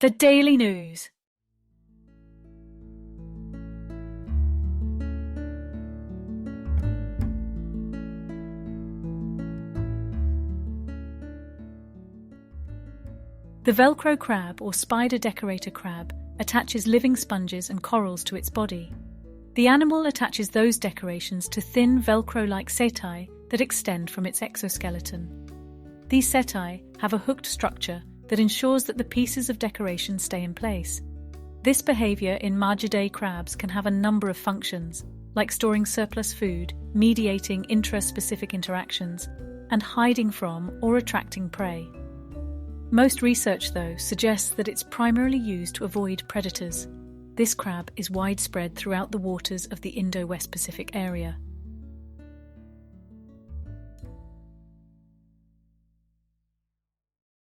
The Daily News. The VELCRO crab, or spider decorator crab, attaches living sponges and corals to its body. The animal attaches those decorations to thin Velcro-like setae that extend from its exoskeleton. These setae have a hooked structure that ensures that the pieces of decoration stay in place. This behavior in Margidae crabs can have a number of functions, like storing surplus food, mediating intraspecific interactions, and hiding from or attracting prey. Most research, though, suggests that it's primarily used to avoid predators. This crab is widespread throughout the waters of the Indo-West Pacific area.